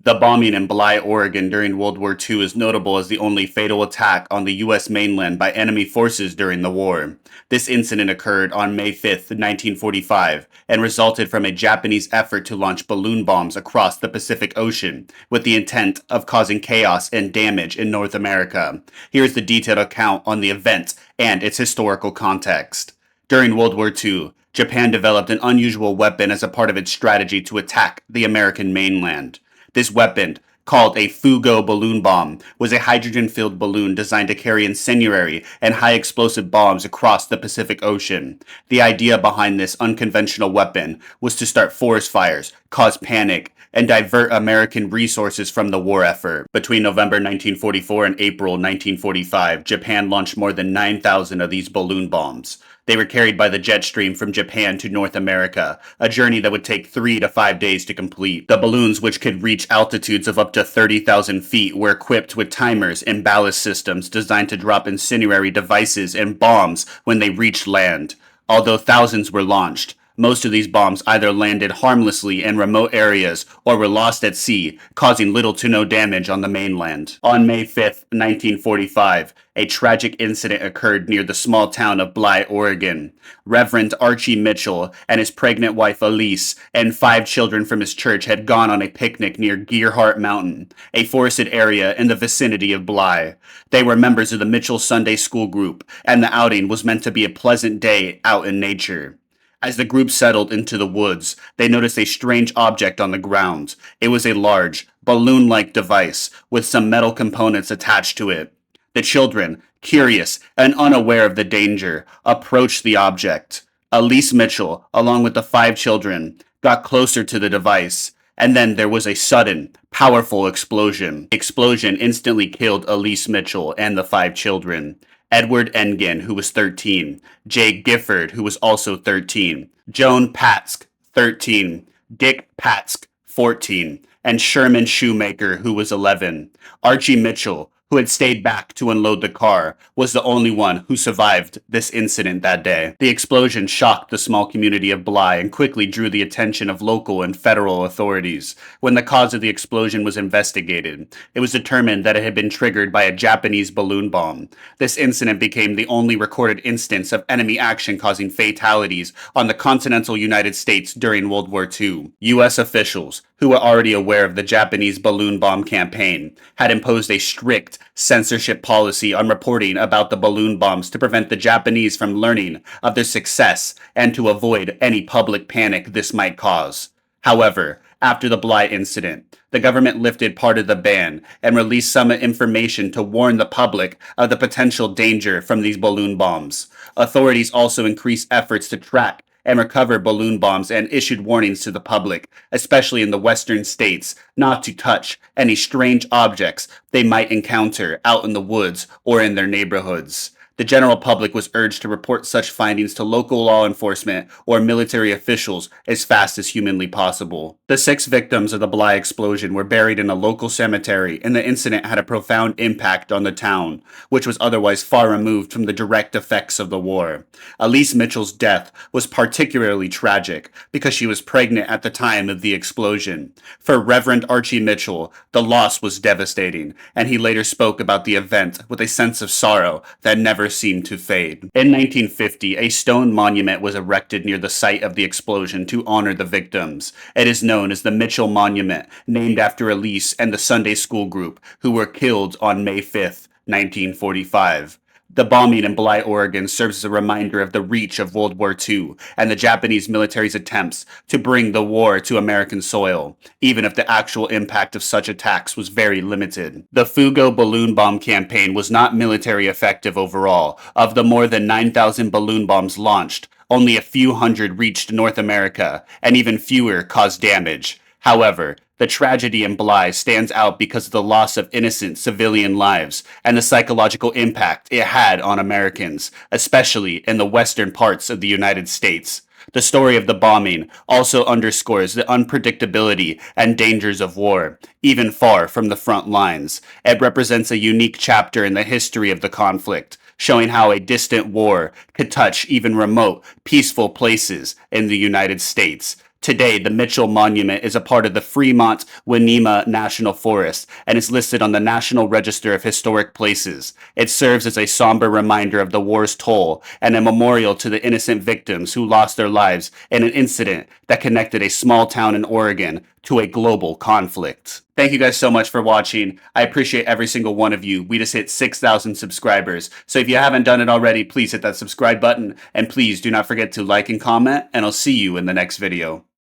The bombing in Bly, Oregon during World War II is notable as the only fatal attack on the U.S. mainland by enemy forces during the war. This incident occurred on May 5, 1945, and resulted from a Japanese effort to launch balloon bombs across the Pacific Ocean with the intent of causing chaos and damage in North America. Here's the detailed account on the event and its historical context. During World War II, Japan developed an unusual weapon as a part of its strategy to attack the American mainland. This weapon, called a Fugo balloon bomb, was a hydrogen-filled balloon designed to carry incendiary and high-explosive bombs across the Pacific Ocean. The idea behind this unconventional weapon was to start forest fires, cause panic, and divert American resources from the war effort. Between November 1944 and April 1945, Japan launched more than 9,000 of these balloon bombs. They were carried by the jet stream from Japan to North America, a journey that would take 3 to 5 days to complete. The balloons, which could reach altitudes of up to 30,000 feet, were equipped with timers and ballast systems designed to drop incendiary devices and bombs when they reached land. Although thousands were launched, most of these bombs either landed harmlessly in remote areas or were lost at sea, causing little to no damage on the mainland. On May 5, 1945, a tragic incident occurred near the small town of Bly, Oregon. Reverend Archie Mitchell and his pregnant wife Elise and 5 children from his church had gone on a picnic near Gearhart Mountain, a forested area in the vicinity of Bly. They were members of the Mitchell Sunday School group, and the outing was meant to be a pleasant day out in nature. As the group settled into the woods, they noticed a strange object on the ground. It was a large, balloon-like device with some metal components attached to it. The children, curious and unaware of the danger, approached the object. Elise Mitchell, along with the 5 children, got closer to the device, and then there was a sudden, powerful explosion. The explosion instantly killed Elise Mitchell and the 5 children. Edward Engen, who was 13, Jay Gifford, who was also 13, Joan Patsk, 13, Dick Patsk, 14, and Sherman Shoemaker, who was 11. Archie Mitchell, who had stayed back to unload the car, was the only one who survived this incident that day. The explosion shocked the small community of Bly and quickly drew the attention of local and federal authorities. When the cause of the explosion was investigated, it was determined that it had been triggered by a Japanese balloon bomb. This incident became the only recorded instance of enemy action causing fatalities on the continental United States during World War II. U.S. officials, who were already aware of the Japanese balloon bomb campaign, had imposed a strict censorship policy on reporting about the balloon bombs to prevent the Japanese from learning of their success and to avoid any public panic this might cause. However, after the Bly incident, the government lifted part of the ban and released some information to warn the public of the potential danger from these balloon bombs. Authorities also increased efforts to track and recovered balloon bombs and issued warnings to the public, especially in the western states, not to touch any strange objects they might encounter out in the woods or in their neighborhoods. The general public was urged to report such findings to local law enforcement or military officials as fast as humanly possible. The 6 victims of the Bly explosion were buried in a local cemetery, and the incident had a profound impact on the town, which was otherwise far removed from the direct effects of the war. Elise Mitchell's death was particularly tragic because she was pregnant at the time of the explosion. For Reverend Archie Mitchell, the loss was devastating, and he later spoke about the event with a sense of sorrow that never seemed to fade. In 1950, a stone monument was erected near the site of the explosion to honor the victims. It is known as the Mitchell Monument, named after Elise and the Sunday School group who were killed on May 5, 1945. The bombing in Bly, Oregon serves as a reminder of the reach of World War II and the Japanese military's attempts to bring the war to American soil, even if the actual impact of such attacks was very limited. The Fugo balloon bomb campaign was not military effective overall. Of the more than 9,000 balloon bombs launched, only a few hundred reached North America, and even fewer caused damage. However, the tragedy in Bly stands out because of the loss of innocent civilian lives and the psychological impact it had on Americans, especially in the western parts of the United States. The story of the bombing also underscores the unpredictability and dangers of war, even far from the front lines. It represents a unique chapter in the history of the conflict, showing how a distant war could touch even remote, peaceful places in the United States. Today, the Mitchell Monument is a part of the Fremont-Wenema National Forest and is listed on the National Register of Historic Places. It serves as a somber reminder of the war's toll and a memorial to the innocent victims who lost their lives in an incident that connected a small town in Oregon to a global conflict. Thank you guys so much for watching. I appreciate every single one of you. We just hit 6,000 subscribers. So if you haven't done it already, please hit that subscribe button. And please do not forget to like and comment, and I'll see you in the next video.